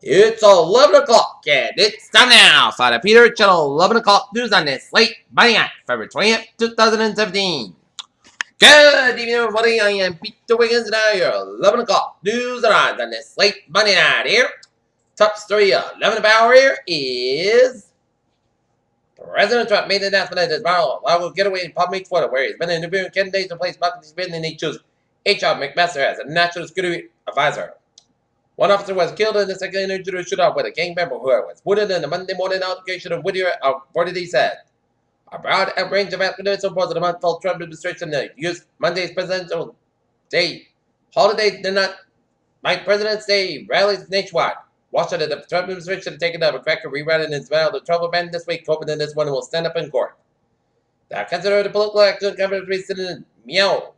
It's 11 o'clock, and it's time now for the Peter Channel 11 o'clock news on this late Monday night, February 20th, 2017. Good evening, everybody. I am Peter Wiggins, and I your 11 o'clock news on this late Monday night here. Top story 11 of hour here is President Trump made an announcement that his viral allowed getaway in Palm Beach, Florida, where he's been interviewing candidates to replace Buckley's bid, and he chose H.R. McMaster as a national security advisor. One officer was killed in the second injury shootout with a gang member who was wounded in the Monday morning altercation of Whittier, reportedly said. A broad range of activists opposed to the month-old Trump administration to use Monday's presidential day holiday did not like President's Day rallies nationwide. Washington, the Trump administration has taken up a cracker rewriting its vow to Trump ban this week, hoping that this one will stand up in court. The considered political action government president Meow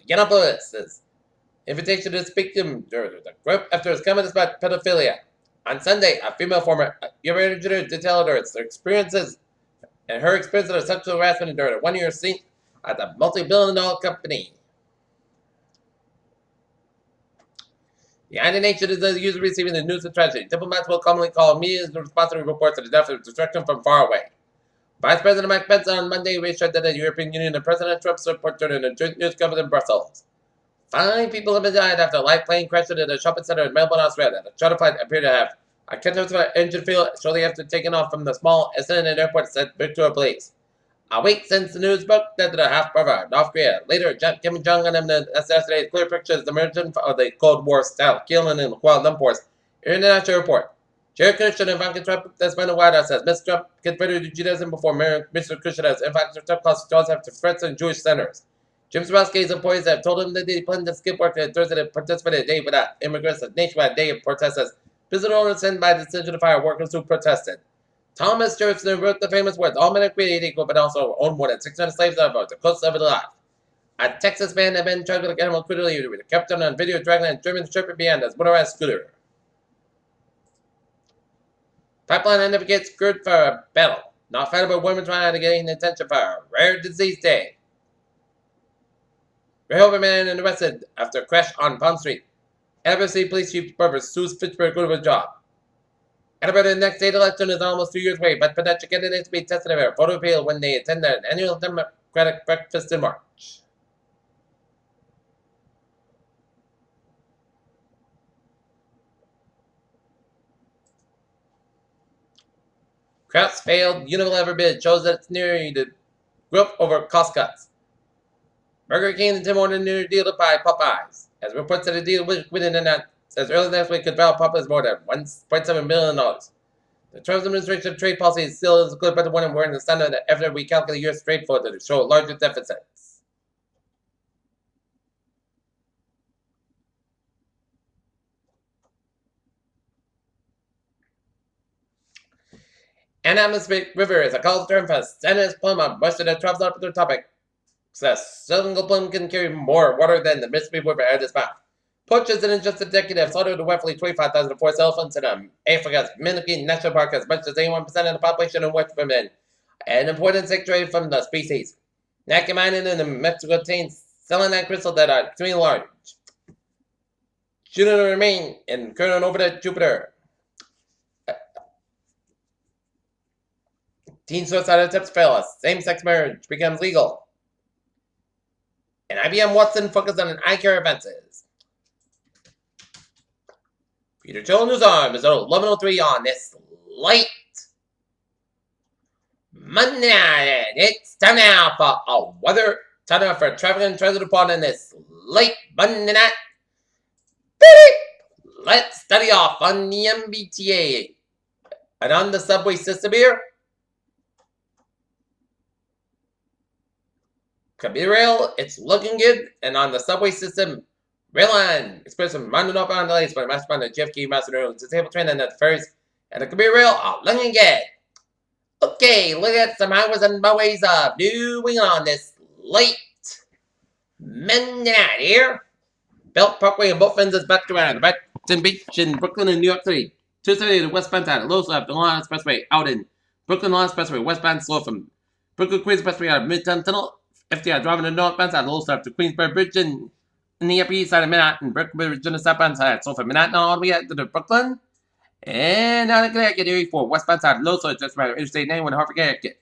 Yiannopoulos' invitation to speak to the group after his comments about pedophilia. On Sunday, a female former U.S. detailed her experiences and her experience of sexual harassment during a one-year stint at the multi-billion-dollar company. The United Nations is the user receiving the news of tragedy. Diplomats will commonly call media responsible reports of the death of destruction from far away. Vice President Mike Pence on Monday reassured that the European Union and President Trump's report during a joint news conference in Brussels. 5 people have died after a light plane crashed into a shopping center in Melbourne, Australia. The charter flight appeared to have a catastrophic engine failure shortly after taking off from the small Estonia airport, said Victoria police. A week since the news broke that the half-brother of North Korea, later Kim Jong-un, assassinated clear pictures emerging of the Cold War-style killing in Kuala Lumpur's international airport. Jared Kushner and Ivanka Trump, that's been the White House, says Mr. Trump considered Judaism before Mr. Kushner has Ivanka Trump caused jaws after threats in Jewish centers. Jim Swarovski's employees have told him that they plan to skip work on Thursday to participate in a day without immigrants, a nationwide day of protests. Business owners sent by the decision to fire workers who protested. Thomas Jefferson wrote the famous words, "All men are created equal, but also own more than 600 slaves on the coast of life." A Texas man had been charged with animal cruelty with a captain on video dragging a German shepherd behind his motorized scooter. Pipeline advocates good for a battle. Not fight about women trying to gain attention for a rare disease day. Rehoboth man arrested after crash on Palm Street. Albuquerque Police Chief Barber sues Fitchburg over his job. Alberta next state election is almost 2 years away, but potential candidates will be tested for voter appeal when they attend their annual Democratic breakfast in March. Kraft's failed Unilever bid shows that it's nearing the growth over cost cuts. Burger King and Tim Hortons new deal to buy Popeyes. As reports that the deal within the net says early next week could value Popeyes more than $1.7 billion. The Trump administration trade policy is still as good, but the one we're in the standard after we calculate U.S. trade flow to show larger deficits. An atmospheric river is a call term for Santa's plum on much of the travels up to the topic. Says single plum can carry more water than the Mississippi River at its mouth. Poachers in just a decade have slaughtered roughly 25,000 forest elephants in Africa's Miniki National Park, as much as 81% of the population in West Berlin. An important secretary from the species. Nacking mining in the Mexico contains selenite crystals that are extremely large. Shooting remain in current orbit Jupiter. Teen suicide attempts fail as same-sex marriage becomes legal. And IBM Watson focused on eye care offenses. Peter Channel News on episode 1103 on this late Monday night. It's time now for a weather time now for traffic and transit report on this late Monday night. Let's study off on the MBTA and on the subway system here. Commuter rail, it's looking good, and on the subway system, rail line, express from rounding up on delays for the master plan, the JFK Master Rail, disabled train, and the ferries, and the commuter rail are looking good. Okay, look at some highways and byways of doing on this late Monday night here. Belt Parkway in both ends is back around Brighton Beach in Brooklyn and New York City. 270 to westbound side, low left, the Long Island Expressway out in Brooklyn Long Island Expressway, westbound slow from Brooklyn Queens Expressway out of Midtown Tunnel. FDR driving the northbound side, low left to Queensboro Bridge in the upper east side of Manhattan, Brooklyn Bridge on the southbound side. So from Manhattan all the way out to the Brooklyn And down in Connecticut, area 4, westbound side, low side, just right, Interstate 91, Hartford, Connecticut.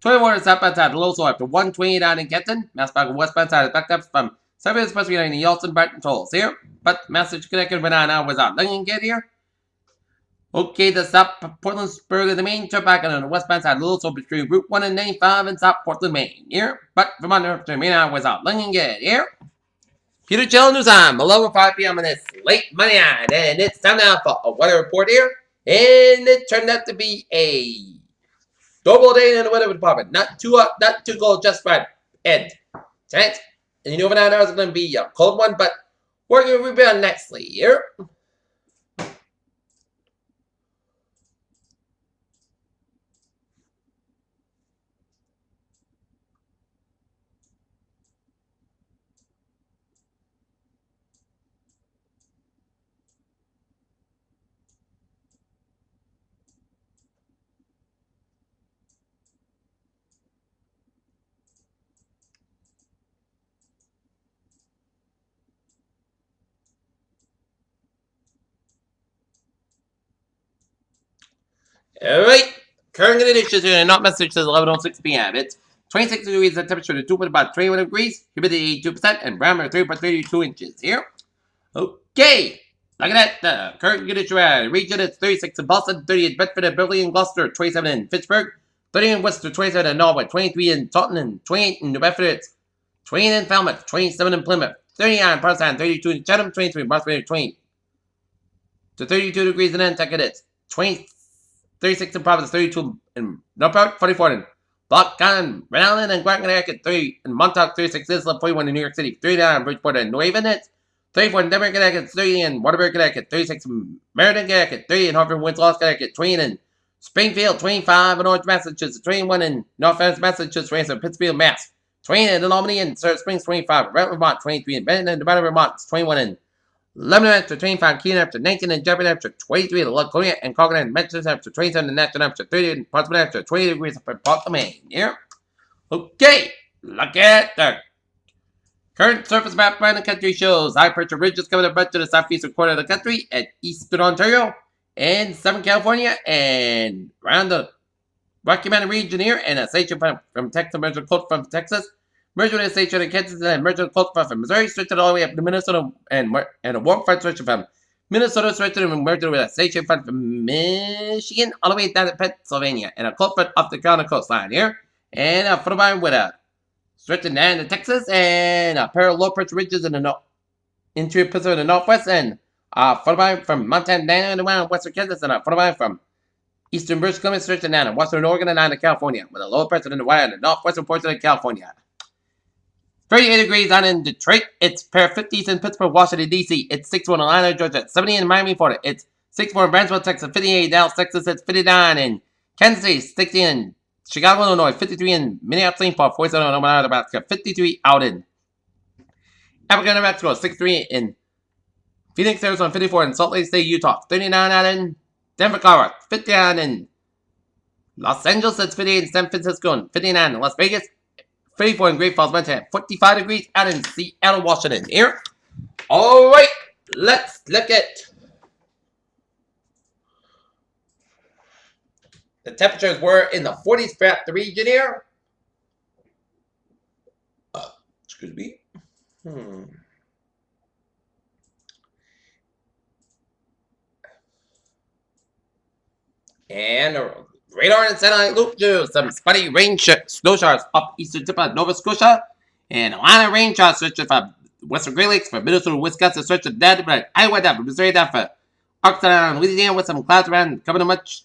21 southbound side, low side, after 120 down in Kenton. Massbach westbound side is backed up from 7 supposed to be in the Yalton, Brighton tolls here. But Massachusetts, Connecticut, went on was out. Lincoln Gate here. Okay, the South Portlandsburg, the main turn back on the westbound side, little so between Route 1 and 95 in South Portland, Maine. Here, but from under the main line was out. Lincoln Gate here. Peter Chill News on 5 p.m. on this late Monday night, and it's time now for a weather report here. And it turned out to be a double day in the weather department. Not too hot, not too cold, just right. And tonight, and you know overnight hours are going to be a cold one, but we're going to rebound nicely here. Alright, current conditions here in North Massachusetts, 11:06 p.m. It's 26 degrees at temperature, the 2 about 21 degrees, humidity 82%, and barometer 3.32 inches here. Okay, look at that. The current condition region is 36 in Boston, 30 in Bedford and Beverly and Gloucester, 27 in Pittsburgh, 30 in Worcester, 27 in Norway, 23 in Taunton, and 28 in New Bedford, 28 in Falmouth, 27 in Plymouth, 39 in Provincetown, 32 in Chatham, 23 in Boston, 20 to 32 degrees in Nantucket. It's 36 in Providence, 32 in Norfolk, 44 in Block Island, Rhode Island, and Grant, Connecticut, 30 in Montauk, 36 Isla, 41 in New York City, 39 in Bridgeport and New Haven, it's 34 in Denver, Connecticut, 30 in Waterbury, Connecticut, 36 in Meriden, Connecticut, 30 in Hartford, Winslow, Connecticut, 20 in Springfield, 25 in Orange, Massachusetts, 21 in North Massachusetts, 20 in Pittsfield, Mass, 20 in Albany and Surrey Springs, 25 in Brentwood, Vermont, 23 in Benton and Nevada, Vermont, 21 in Lebanon after 25, Keene after 19, and Jefferson after 23, the Laconia and Coconut and Manchester after 27, and National after 30, and Portsmouth after 20 degrees up in Portland, Maine. Here. Okay, look at the current surface map around the country shows high pressure ridges coming up to the southeastern corner of the country at eastern Ontario and southern California and around the Rocky Mountain region here, and a station from Texas, merged with cold from Texas. Merged with a station in Kansas and merged with a cold front from Missouri, stretched all the way up to Minnesota, and a warm front stretching from Minnesota, stretched and merged with a station front from Michigan, all the way down to Pennsylvania, and a cold front off the Carolina coastline here, and a front with a stretching down to Texas, and a pair of low pressure ridges in the interior Pacific in the northwest, and a front from Montana down around western Kansas, and a front from eastern British Columbia, stretching down to western Oregon and down to California, with a low pressure in the wire in the northwestern portion of California. 38 degrees down in Detroit. It's pair 50s in Pittsburgh, Washington, D.C. It's 61 in Atlanta, Georgia. 70 in Miami, Florida. It's 64 in Brownsville, Texas. 58 in Dallas, Texas. It's 59 in Kansas City. 60 in Chicago, Illinois. 53 in Minneapolis, St. Paul. 47 in Omaha, Nebraska. 53 out in Albuquerque, New Mexico. 63 in Phoenix, Arizona. 54 in Salt Lake City, Utah. 39 out in Denver, Colorado. 59 in Los Angeles. It's 58 in San Francisco. And 59 in Las Vegas. 34 in Great Falls, Montana. 45 degrees out in Seattle, Washington. Here. All right. Let's look at the temperatures were in the 40s throughout the region here. Excuse me. And radar and satellite loop shows some spotty rain snow showers up eastern tip of Nova Scotia, and a lot of rain showers stretching from western Great Lakes, from Minnesota, Wisconsin, stretching down to Iowa, down from Missouri, down for Arkansas, and Louisiana, with some clouds around covering much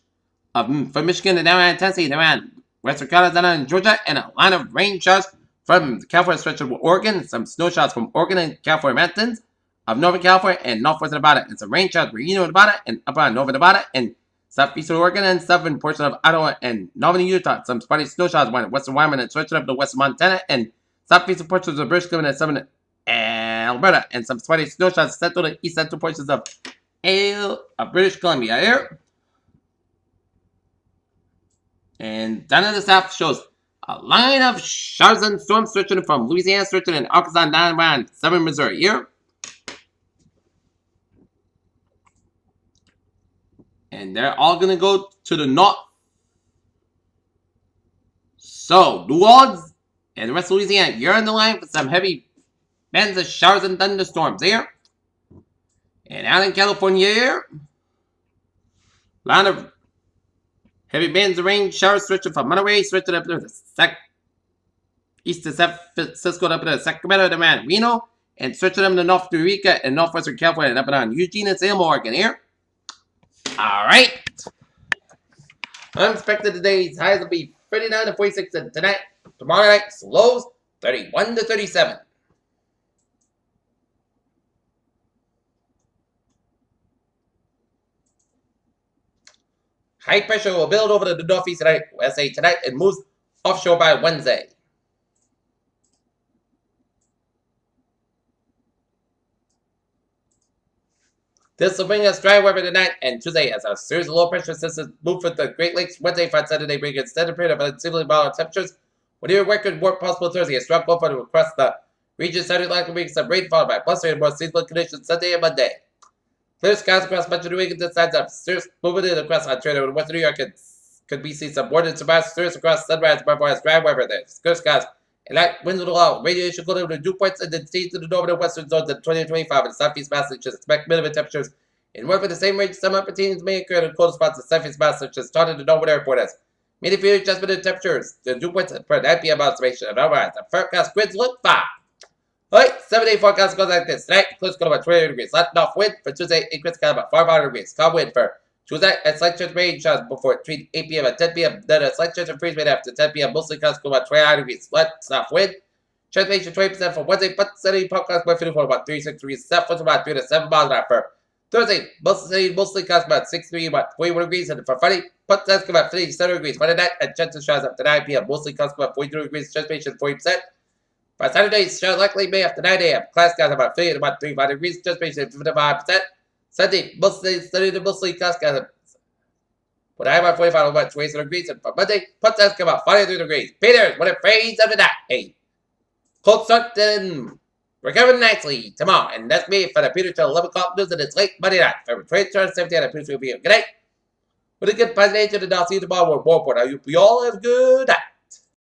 from Michigan and down around Tennessee, down around Western Carolina, down in Georgia, and a line of rain showers from California, stretching to Oregon, some snow showers from Oregon and California mountains of Northern California and northwestern Nevada, and some rain showers from Reno, Nevada, and up around Northern Nevada, and southeastern Oregon and southern portion of Iowa and northern Utah. Some spotty snow showers went western Wyoming and stretching up to western Montana and southeastern portions of British Columbia and southern Alberta. And some spotty snow showers central to east central portions of British Columbia here. And down in the south shows a line of showers and storms stretching from Louisiana, stretching in Arkansas, down around southern Missouri here. And they're all going to go to the north. So, New Orleans and the rest of Louisiana, you're in the line for some heavy bands of showers and thunderstorms here. And out in California here, a lot of heavy bands of rain, showers stretching from Monterey, stretching up to the east of San Francisco, up to the Sacramento to Reno, and stretching them to North Eureka and northwestern California, and up and down Eugene and Salem, Oregon here. Alright. Unexpected today's highs will be 39 to 46 tonight. Tomorrow night's lows 31 to 37. High pressure will build over to the northeast tonight, USA tonight, and moves offshore by Wednesday. This will bring us dry weather tonight and Tuesday as a series of low pressure systems move from the Great Lakes Wednesday for Saturday, bringing a extended period of unstably volatile temperatures. With your record warm possible Thursday, a strong cold front across the region Saturday likely brings some rain followed by blustery and more seasonal conditions Sunday and Monday. Clear skies across much of New England and signs of serious movement across Ontario and western New York could be seen some more than surprise serious across sunrise before as dry weather there. Clear skies and light winds will allow radiation cold over the dew points and then stays to the northern and western zones in 2025 and southeast Massachusetts. Expect minimum temperatures in more for the same range. Some upper teens may occur in cold spots in southeast Massachusetts, starting to northern airport as median period adjustment in temperatures. The dew points per 9 p.m. observation and otherwise. The forecast grids look fine. Alright, 7-day forecast goes like this. Tonight, close to about 28 degrees. Light enough wind for Tuesday, increase kind of about 500 degrees. Calm wind for Tuesday, and slight chance of rain showers before between 8 p.m. and 10 p.m. Then a slight chance of freeze rain after 10 p.m. Mostly clouds go about 29 degrees. Light enough wind. Chance of 20% for Wednesday, but steady forecast wind for about 36 degrees. South winds about 3 to 7 miles an hour for Thursday. Mostly clouds about 63, about 41 degrees. And for Friday, but that's about 57 degrees. Friday night, and chance of showers up to 9 p.m. Mostly clouds about 42 degrees. Chance of 40%. By Saturday, shower likely May after 9 a.m. Class skies about 50 to about 35 degrees. Just basically 55%. Sunday, mostly steady to mostly class skies with high about 45 to about 27 degrees. And for Monday, put skies about 43 degrees. Peters, when it fades after that, hey. Cold start and recovering nicely tomorrow. And that's me for the Peter till 11 o'clock news. And it's late Monday night. February 23rd, 17th. I appreciate you being good night. With a good presentation, and I'll see you tomorrow with more report. I hope you all have a good night.